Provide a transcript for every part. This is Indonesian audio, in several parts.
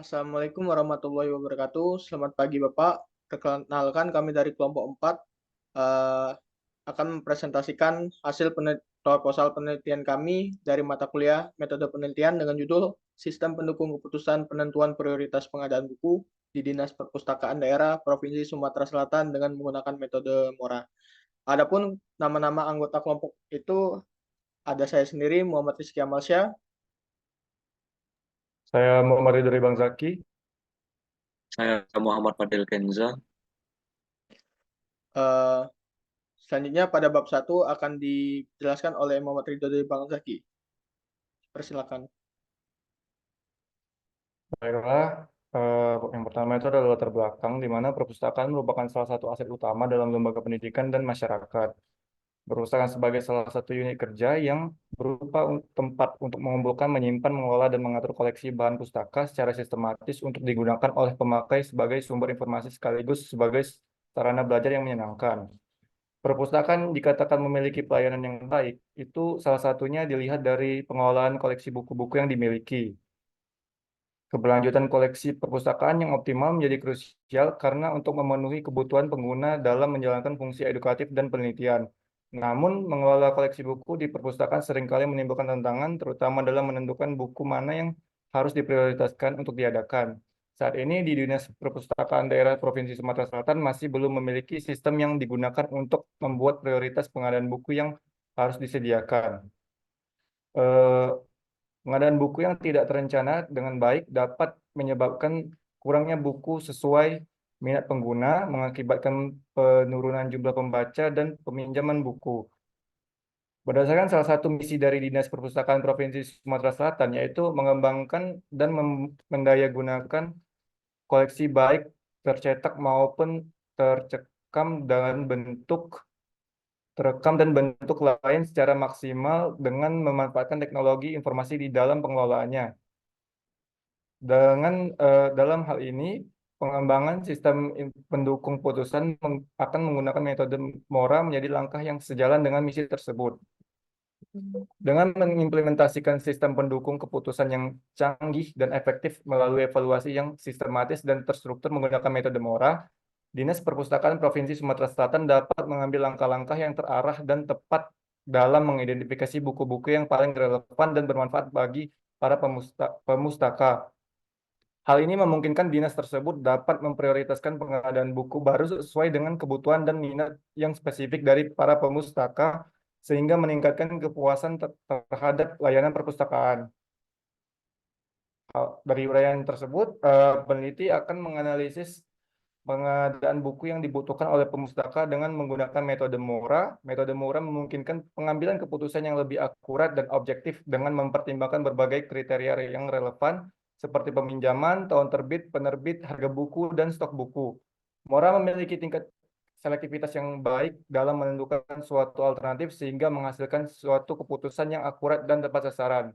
Assalamualaikum warahmatullahi wabarakatuh. Selamat pagi Bapak. Perkenalkan kami dari kelompok 4 eh, akan mempresentasikan hasil proposal penelitian kami dari mata kuliah metode penelitian dengan judul Sistem Pendukung Keputusan Penentuan Prioritas Pengadaan Buku di Dinas Perpustakaan Daerah Provinsi Sumatera Selatan dengan menggunakan metode MORA. Adapun nama-nama anggota kelompok itu ada saya sendiri Muhammad Rizky Amalsyah. Saya Muhammad Ridho dari Bang Zaki. Saya Muhammad Fadil Kenza. Eh, Selanjutnya pada bab 1 akan dijelaskan oleh Muhammad Ridho dari Bang Zaki. Persilakan. Baiklah, yang pertama itu adalah latar belakang, di mana perpustakaan merupakan salah satu aset utama dalam lembaga pendidikan dan masyarakat. Perpustakaan sebagai salah satu unit kerja yang berupa tempat untuk mengumpulkan, menyimpan, mengelola, dan mengatur koleksi bahan pustaka secara sistematis untuk digunakan oleh pemakai sebagai sumber informasi sekaligus sebagai sarana belajar yang menyenangkan. Perpustakaan dikatakan memiliki pelayanan yang baik, itu salah satunya dilihat dari pengelolaan koleksi buku-buku yang dimiliki. Keberlanjutan koleksi perpustakaan yang optimal menjadi krusial karena untuk memenuhi kebutuhan pengguna dalam menjalankan fungsi edukatif dan penelitian. Namun, mengelola koleksi buku di perpustakaan seringkali menimbulkan tantangan, terutama dalam menentukan buku mana yang harus diprioritaskan untuk diadakan. Saat ini di Dinas Perpustakaan Daerah Provinsi Sumatera Selatan masih belum memiliki sistem yang digunakan untuk membuat prioritas pengadaan buku yang harus disediakan. Eh, Pengadaan buku yang tidak terencana dengan baik dapat menyebabkan kurangnya buku sesuai minat pengguna, mengakibatkan penurunan jumlah pembaca dan peminjaman buku. Berdasarkan salah satu misi dari Dinas Perpustakaan Provinsi Sumatera Selatan, yaitu mengembangkan dan mendayagunakan koleksi baik tercetak maupun tercekam dan bentuk terekam dan bentuk lain secara maksimal dengan memanfaatkan teknologi informasi di dalam pengelolaannya. Dalam hal ini, pengembangan sistem pendukung putusan akan menggunakan metode MORA menjadi langkah yang sejalan dengan misi tersebut. Dengan mengimplementasikan sistem pendukung keputusan yang canggih dan efektif melalui evaluasi yang sistematis dan terstruktur menggunakan metode MORA, Dinas Perpustakaan Provinsi Sumatera Selatan dapat mengambil langkah-langkah yang terarah dan tepat dalam mengidentifikasi buku-buku yang paling relevan dan bermanfaat bagi para pemustaka. Hal ini memungkinkan dinas tersebut dapat memprioritaskan pengadaan buku baru sesuai dengan kebutuhan dan minat yang spesifik dari para pemustaka, sehingga meningkatkan kepuasan terhadap layanan perpustakaan. Dari uraian tersebut, peneliti akan menganalisis pengadaan buku yang dibutuhkan oleh pemustaka dengan menggunakan metode MORA. Metode MORA memungkinkan pengambilan keputusan yang lebih akurat dan objektif dengan mempertimbangkan berbagai kriteria yang relevan seperti peminjaman, tahun terbit, penerbit, harga buku, dan stok buku. MORA memiliki tingkat selektivitas yang baik dalam menentukan suatu alternatif sehingga menghasilkan suatu keputusan yang akurat dan tepat sasaran.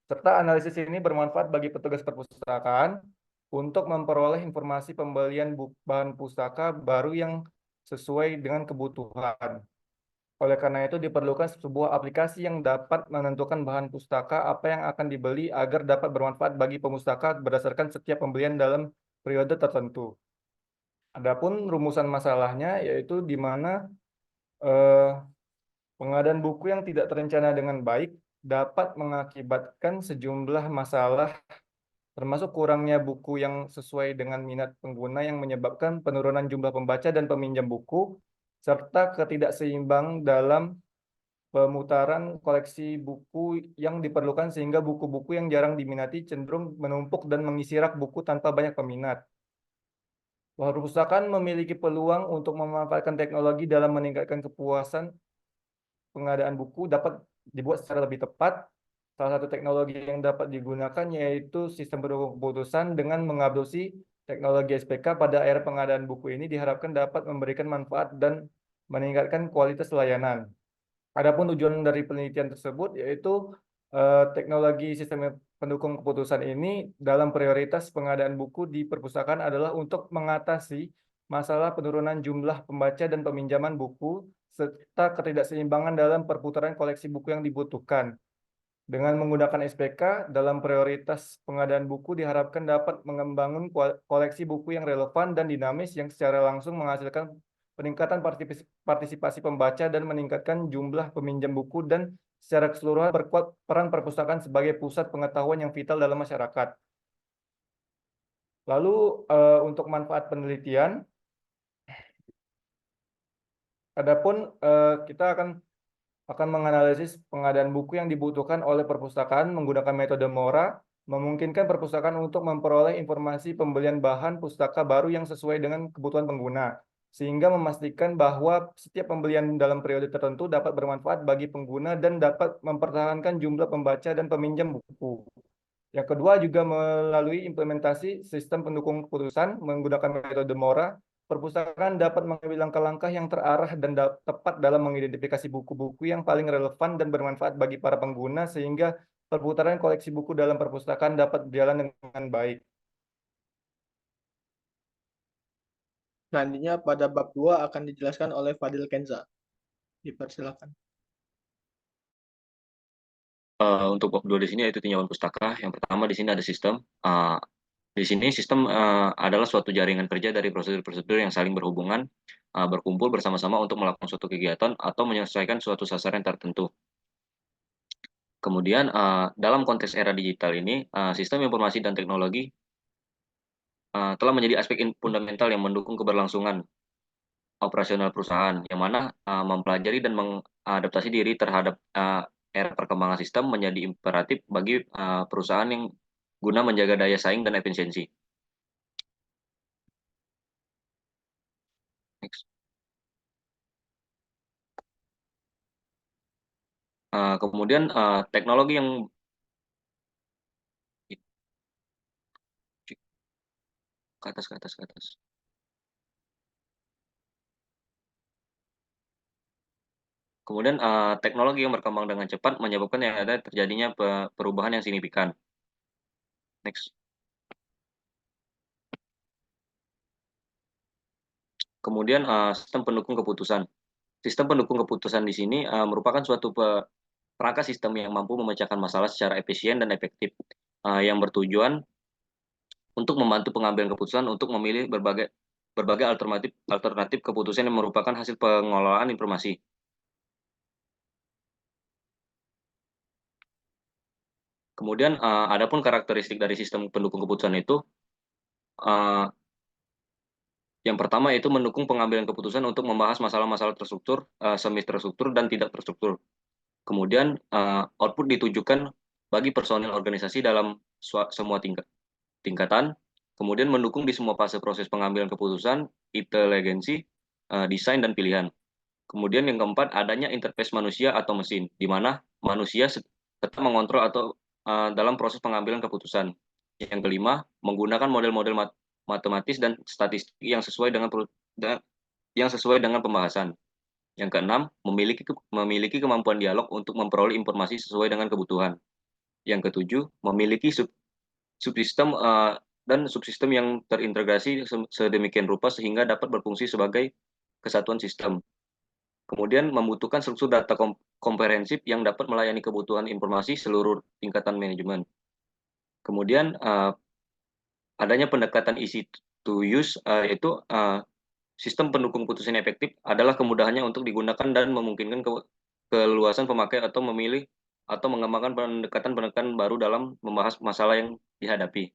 Serta analisis ini bermanfaat bagi petugas perpustakaan untuk memperoleh informasi pembelian bahan pustaka baru yang sesuai dengan kebutuhan. Oleh karena itu diperlukan sebuah aplikasi yang dapat menentukan bahan pustaka apa yang akan dibeli agar dapat bermanfaat bagi pemustaka berdasarkan setiap pembelian dalam periode tertentu. Adapun rumusan masalahnya yaitu di mana eh, pengadaan buku yang tidak terencana dengan baik dapat mengakibatkan sejumlah masalah termasuk kurangnya buku yang sesuai dengan minat pengguna yang menyebabkan penurunan jumlah pembaca dan peminjam buku, serta ketidakseimbangan dalam pemutaran koleksi buku yang diperlukan sehingga buku-buku yang jarang diminati cenderung menumpuk dan mengisi rak buku tanpa banyak peminat. Perpustakaan memiliki peluang untuk memanfaatkan teknologi dalam meningkatkan kepuasan pengadaan buku dapat dibuat secara lebih tepat. Salah satu teknologi yang dapat digunakan yaitu sistem pendukung keputusan dengan mengabdosi teknologi SPK pada era pengadaan buku ini diharapkan dapat memberikan manfaat dan meningkatkan kualitas layanan. Adapun tujuan dari penelitian tersebut yaitu teknologi sistem pendukung keputusan ini dalam prioritas pengadaan buku di perpustakaan adalah untuk mengatasi masalah penurunan jumlah pembaca dan peminjaman buku serta ketidakseimbangan dalam perputaran koleksi buku yang dibutuhkan. Dengan menggunakan SPK dalam prioritas pengadaan buku diharapkan dapat mengembangkan koleksi buku yang relevan dan dinamis yang secara langsung menghasilkan peningkatan partisipasi pembaca dan meningkatkan jumlah peminjam buku dan secara keseluruhan perkuat peran perpustakaan sebagai pusat pengetahuan yang vital dalam masyarakat. Lalu untuk manfaat penelitian, adapun kita akan menganalisis pengadaan buku yang dibutuhkan oleh perpustakaan menggunakan metode MORA, memungkinkan perpustakaan untuk memperoleh informasi pembelian bahan pustaka baru yang sesuai dengan kebutuhan pengguna, sehingga memastikan bahwa setiap pembelian dalam periode tertentu dapat bermanfaat bagi pengguna dan dapat mempertahankan jumlah pembaca dan peminjam buku. Yang kedua juga melalui implementasi sistem pendukung keputusan menggunakan metode MORA, perpustakaan dapat mengambil langkah-langkah yang terarah dan tepat dalam mengidentifikasi buku-buku yang paling relevan dan bermanfaat bagi para pengguna sehingga perputaran koleksi buku dalam perpustakaan dapat berjalan dengan baik. Selanjutnya pada bab 2 akan dijelaskan oleh Fadil Kenza. Dipersilakan. Untuk bab 2 di sini yaitu tinjauan pustaka. Yang pertama di sini ada sistem. Di sini sistem adalah suatu jaringan kerja dari prosedur-prosedur yang saling berhubungan, berkumpul bersama-sama untuk melakukan suatu kegiatan atau menyelesaikan suatu sasaran tertentu. Kemudian dalam konteks era digital ini, sistem informasi dan teknologi telah menjadi aspek fundamental yang mendukung keberlangsungan operasional perusahaan, yang mana mempelajari dan mengadaptasi diri terhadap era perkembangan sistem menjadi imperatif bagi perusahaan yang guna menjaga daya saing dan efisiensi. Next. Kemudian teknologi yang ke atas. Kemudian teknologi yang berkembang dengan cepat menyebabkan yang ada terjadinya perubahan yang signifikan. Next. Kemudian sistem pendukung keputusan. Sistem pendukung keputusan di sini merupakan suatu perangkat sistem yang mampu memecahkan masalah secara efisien dan efektif, yang bertujuan untuk membantu pengambilan keputusan untuk memilih berbagai alternatif keputusan yang merupakan hasil pengelolaan informasi. Kemudian adapun karakteristik dari sistem pendukung keputusan itu, yang pertama yaitu mendukung pengambilan keputusan untuk membahas masalah-masalah terstruktur, semi terstruktur dan tidak terstruktur. Kemudian output ditujukan bagi personil organisasi dalam semua tingkatan. Kemudian mendukung di semua fase proses pengambilan keputusan, inteligensi, desain dan pilihan. Kemudian yang keempat, adanya interface manusia atau mesin, di mana manusia tetap mengontrol atau dalam proses pengambilan keputusan. Yang kelima, menggunakan model-model matematis dan statistik yang sesuai dengan pembahasan. Yang keenam, memiliki kemampuan dialog untuk memperoleh informasi sesuai dengan kebutuhan. Yang ketujuh, memiliki subsistem dan subsistem yang terintegrasi sedemikian rupa sehingga dapat berfungsi sebagai kesatuan sistem. Kemudian membutuhkan struktur data komprehensif yang dapat melayani kebutuhan informasi seluruh tingkatan manajemen. Kemudian adanya pendekatan easy to use, yaitu sistem pendukung keputusan efektif adalah kemudahannya untuk digunakan dan memungkinkan keluasan pemakai atau memilih atau mengembangkan pendekatan-pendekatan baru dalam membahas masalah yang dihadapi.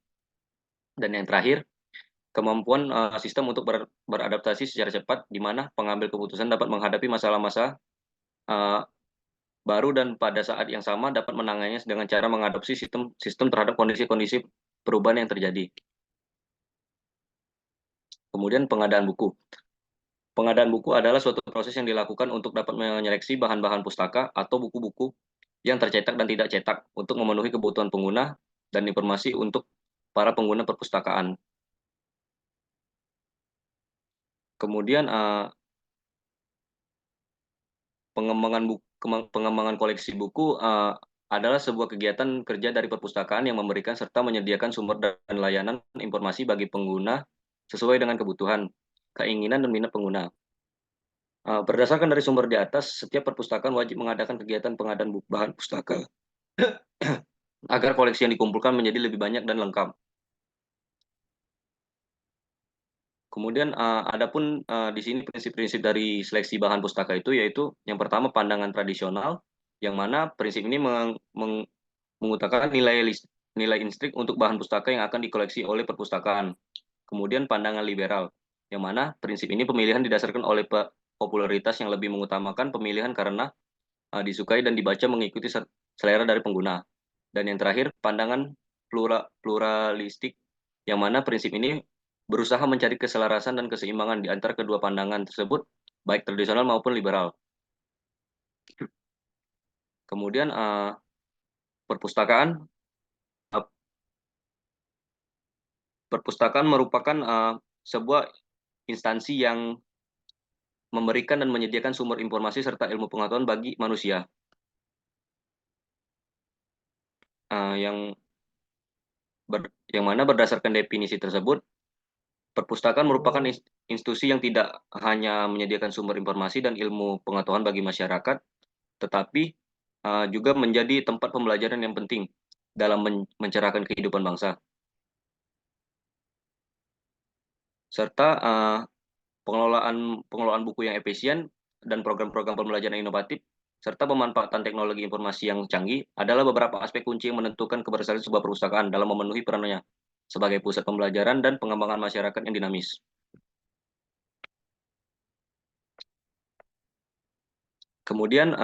Dan yang terakhir, kemampuan sistem untuk beradaptasi secara cepat, di mana pengambil keputusan dapat menghadapi masalah-masalah baru dan pada saat yang sama dapat menanganinya dengan cara mengadopsi sistem terhadap kondisi-kondisi perubahan yang terjadi. Kemudian pengadaan buku. Pengadaan buku adalah suatu proses yang dilakukan untuk dapat menyeleksi bahan-bahan pustaka atau buku-buku yang tercetak dan tidak cetak untuk memenuhi kebutuhan pengguna dan informasi untuk para pengguna perpustakaan. Kemudian pengembangan koleksi buku adalah sebuah kegiatan kerja dari perpustakaan yang memberikan serta menyediakan sumber dan layanan informasi bagi pengguna sesuai dengan kebutuhan, keinginan, dan minat pengguna. Berdasarkan dari sumber di atas, setiap perpustakaan wajib mengadakan kegiatan pengadaan bahan pustaka agar koleksi yang dikumpulkan menjadi lebih banyak dan lengkap. Kemudian adapun di sini prinsip-prinsip dari seleksi bahan pustaka itu yaitu yang pertama pandangan tradisional, yang mana prinsip ini mengutamakan nilai instrik untuk bahan pustaka yang akan dikoleksi oleh perpustakaan. Kemudian pandangan liberal, yang mana prinsip ini pemilihan didasarkan oleh popularitas yang lebih mengutamakan pemilihan karena disukai dan dibaca mengikuti selera dari pengguna. Dan yang terakhir, pandangan pluralistik, yang mana prinsip ini berusaha mencari keselarasan dan keseimbangan di antara kedua pandangan tersebut, baik tradisional maupun liberal. Kemudian perpustakaan merupakan sebuah instansi yang memberikan dan menyediakan sumber informasi serta ilmu pengetahuan bagi manusia. Yang mana berdasarkan definisi tersebut, perpustakaan merupakan institusi yang tidak hanya menyediakan sumber informasi dan ilmu pengetahuan bagi masyarakat, tetapi juga menjadi tempat pembelajaran yang penting dalam mencerahkan kehidupan bangsa. Serta pengelolaan buku yang efisien dan program-program pembelajaran inovatif serta pemanfaatan teknologi informasi yang canggih adalah beberapa aspek kunci yang menentukan keberhasilan sebuah perpustakaan dalam memenuhi perannya sebagai pusat pembelajaran dan pengembangan masyarakat yang dinamis. Kemudian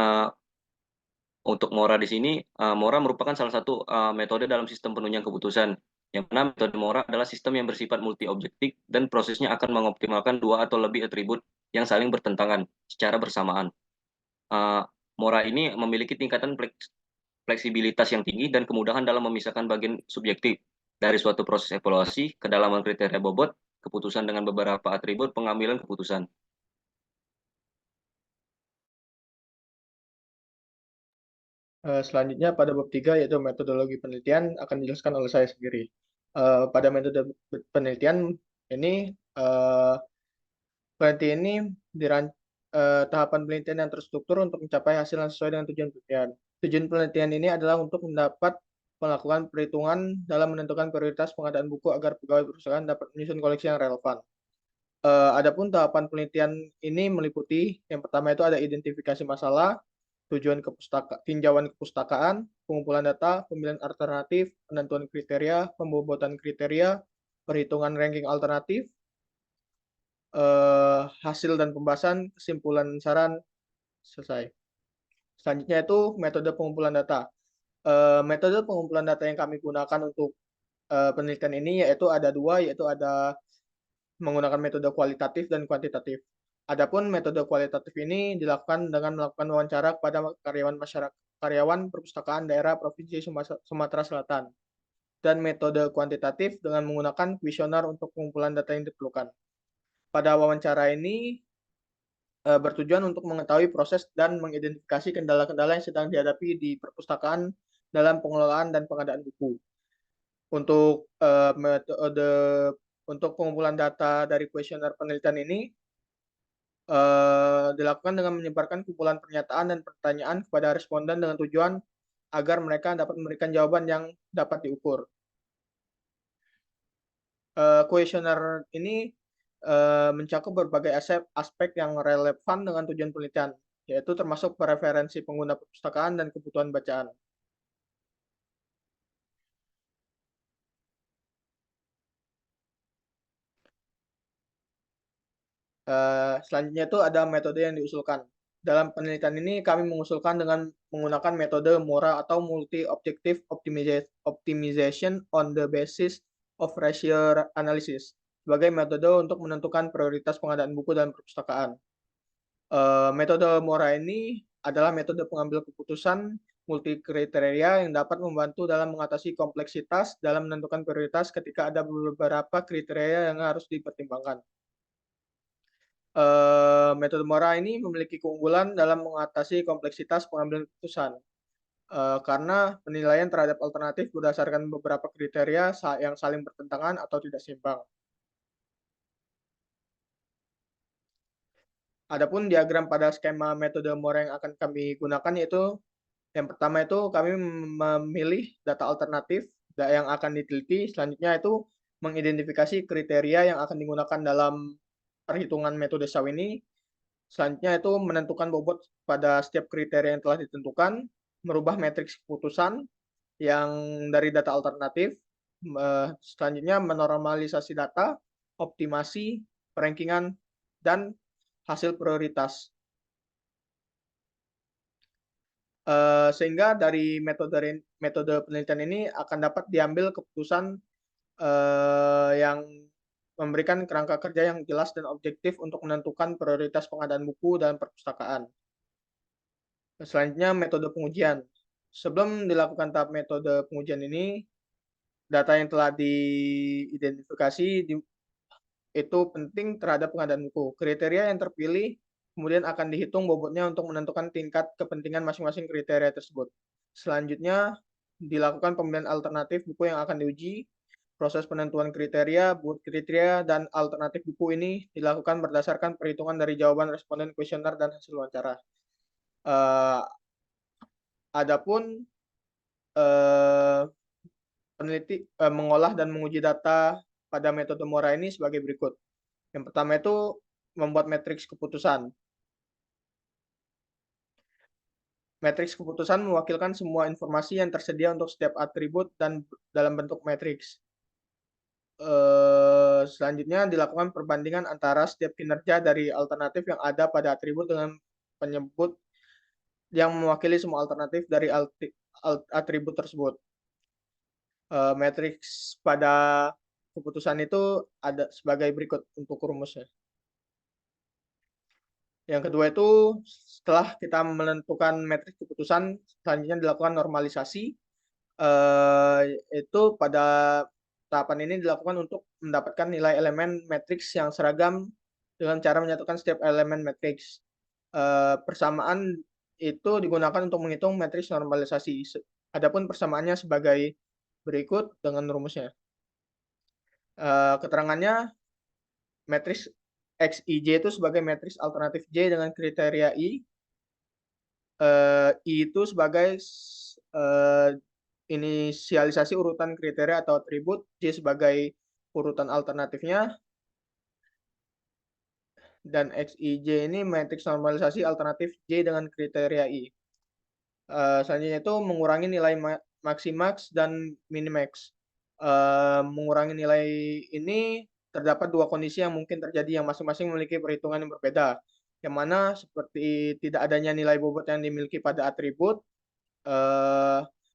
untuk Mora di sini, Mora merupakan salah satu metode dalam sistem penunjang keputusan, yang mana metode Mora adalah sistem yang bersifat multi-objektif dan prosesnya akan mengoptimalkan dua atau lebih atribut yang saling bertentangan secara bersamaan. Mora ini memiliki tingkatan fleksibilitas yang tinggi dan kemudahan dalam memisahkan bagian subjektif dari suatu proses evaluasi, kedalaman kriteria bobot, keputusan dengan beberapa atribut pengambilan keputusan. Selanjutnya pada bab 3 yaitu metodologi penelitian akan dijelaskan oleh saya sendiri. Pada metode penelitian ini penelitian ini tahapan penelitian yang terstruktur untuk mencapai hasil yang sesuai dengan tujuan penelitian. Tujuan penelitian ini adalah untuk mendapat melakukan perhitungan dalam menentukan prioritas pengadaan buku agar pegawai perusahaan dapat menyusun koleksi yang relevan. Adapun tahapan penelitian ini meliputi yang pertama itu ada identifikasi masalah, tinjauan kepustakaan, pengumpulan data, pemilihan alternatif, penentuan kriteria, pembobotan kriteria, perhitungan ranking alternatif, hasil dan pembahasan, kesimpulan saran, selesai. Selanjutnya itu metode pengumpulan data. Metode pengumpulan data yang kami gunakan untuk penelitian ini yaitu ada dua, yaitu ada menggunakan metode kualitatif dan kuantitatif. Adapun metode kualitatif ini dilakukan dengan melakukan wawancara kepada karyawan perpustakaan daerah Provinsi Sumatera Selatan. Dan metode kuantitatif dengan menggunakan kuesioner untuk pengumpulan data yang diperlukan. Pada wawancara ini bertujuan untuk mengetahui proses dan mengidentifikasi kendala-kendala yang sedang dihadapi di perpustakaan dalam pengelolaan dan pengadaan buku. Untuk metode untuk pengumpulan data dari kuesioner penelitian ini dilakukan dengan menyebarkan kumpulan pernyataan dan pertanyaan kepada responden dengan tujuan agar mereka dapat memberikan jawaban yang dapat diukur. Kuesioner ini mencakup berbagai aspek yang relevan dengan tujuan penelitian, yaitu termasuk preferensi pengguna perpustakaan dan kebutuhan bacaan. Selanjutnya itu ada metode yang diusulkan. Dalam penelitian ini kami mengusulkan dengan menggunakan metode MORA atau Multi-Objective Optimization on the Basis of Ratio Analysis sebagai metode untuk menentukan prioritas pengadaan buku dalam perpustakaan. Metode MORA ini adalah metode pengambil keputusan multi kriteria yang dapat membantu dalam mengatasi kompleksitas dalam menentukan prioritas ketika ada beberapa kriteria yang harus dipertimbangkan. Metode MORA ini memiliki keunggulan dalam mengatasi kompleksitas pengambilan keputusan karena penilaian terhadap alternatif berdasarkan beberapa kriteria yang saling bertentangan atau tidak seimbang. Adapun diagram pada skema metode MORA yang akan kami gunakan yaitu Yang pertama itu kami memilih data alternatif yang akan diteliti. Selanjutnya itu mengidentifikasi kriteria yang akan digunakan dalam perhitungan metode SAW ini. Selanjutnya itu menentukan bobot pada setiap kriteria yang telah ditentukan, merubah matriks keputusan yang dari data alternatif. Selanjutnya menormalisasi data, optimasi, perankingan, dan hasil prioritas. Sehingga dari metode penelitian ini akan dapat diambil keputusan yang memberikan kerangka kerja yang jelas dan objektif untuk menentukan prioritas pengadaan buku dan perpustakaan. Selanjutnya metode pengujian. Sebelum dilakukan tahap metode pengujian ini, data yang telah diidentifikasi itu penting terhadap pengadaan buku. Kriteria yang terpilih kemudian akan dihitung bobotnya untuk menentukan tingkat kepentingan masing-masing kriteria tersebut. Selanjutnya, dilakukan pemilihan alternatif buku yang akan diuji. Proses penentuan kriteria, bobot kriteria, dan alternatif buku ini dilakukan berdasarkan perhitungan dari jawaban responden kuesioner dan hasil wawancara. Adapun peneliti mengolah dan menguji data pada metode Mora ini sebagai berikut. Yang pertama itu membuat matriks keputusan. Matriks keputusan mewakilkan semua informasi yang tersedia untuk setiap atribut dan dalam bentuk matriks. Selanjutnya dilakukan perbandingan antara setiap kinerja dari alternatif yang ada pada atribut dengan penyebut yang mewakili semua alternatif dari atribut tersebut. Matriks pada keputusan itu ada sebagai berikut untuk rumusnya. Yang kedua itu setelah kita menentukan matriks keputusan, selanjutnya dilakukan normalisasi. Itu pada tahapan ini dilakukan untuk mendapatkan nilai elemen matriks yang seragam dengan cara menyatukan setiap elemen matriks. Persamaan itu digunakan untuk menghitung matriks normalisasi. Adapun persamaannya sebagai berikut dengan rumusnya. Keterangannya, matriks XIJ itu sebagai matriks alternatif J dengan kriteria I. I itu sebagai inisialisasi urutan kriteria atau atribut, J sebagai urutan alternatifnya, dan XIJ ini matriks normalisasi alternatif J dengan kriteria I. Selanjutnya itu mengurangi nilai maximax dan minimax. Mengurangi nilai ini terdapat dua kondisi yang mungkin terjadi yang masing-masing memiliki perhitungan yang berbeda. Yang mana seperti tidak adanya nilai bobot yang dimiliki pada atribut,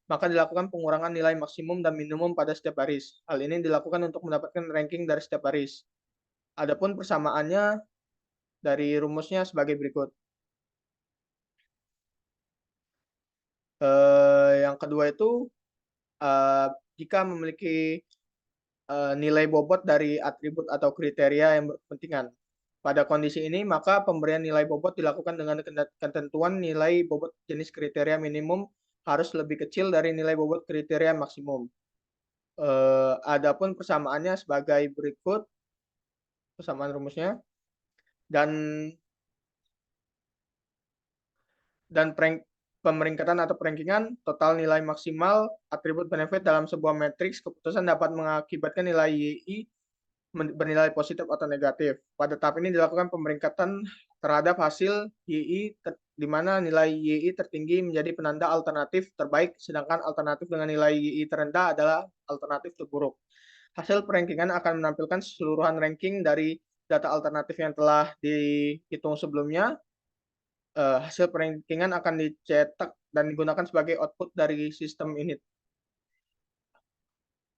maka dilakukan pengurangan nilai maksimum dan minimum pada setiap baris. Hal ini dilakukan untuk mendapatkan ranking dari setiap baris. Adapun persamaannya dari rumusnya sebagai berikut. Yang kedua itu jika memiliki nilai bobot dari atribut atau kriteria yang berkepentingan. Pada kondisi ini, maka pemberian nilai bobot dilakukan dengan ketentuan nilai bobot jenis kriteria minimum harus lebih kecil dari nilai bobot kriteria maksimum. Adapun persamaannya sebagai berikut, persamaan rumusnya, dan pemeringkatan atau perankingan, total nilai maksimal atribut benefit dalam sebuah matriks keputusan dapat mengakibatkan nilai YI bernilai positif atau negatif. Pada tahap ini dilakukan pemeringkatan terhadap hasil YI di mana nilai YI tertinggi menjadi penanda alternatif terbaik, sedangkan alternatif dengan nilai YI terendah adalah alternatif terburuk. Hasil perankingan akan menampilkan keseluruhan ranking dari data alternatif yang telah dihitung sebelumnya. Hasil perankingan akan dicetak dan digunakan sebagai output dari sistem init.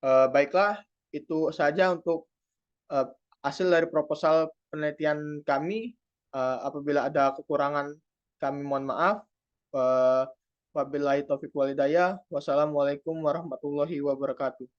Baiklah, itu saja untuk hasil dari proposal penelitian kami. Apabila ada kekurangan, kami mohon maaf. Wabillahi taufiq wal hidayah. Wassalamualaikum warahmatullahi wabarakatuh.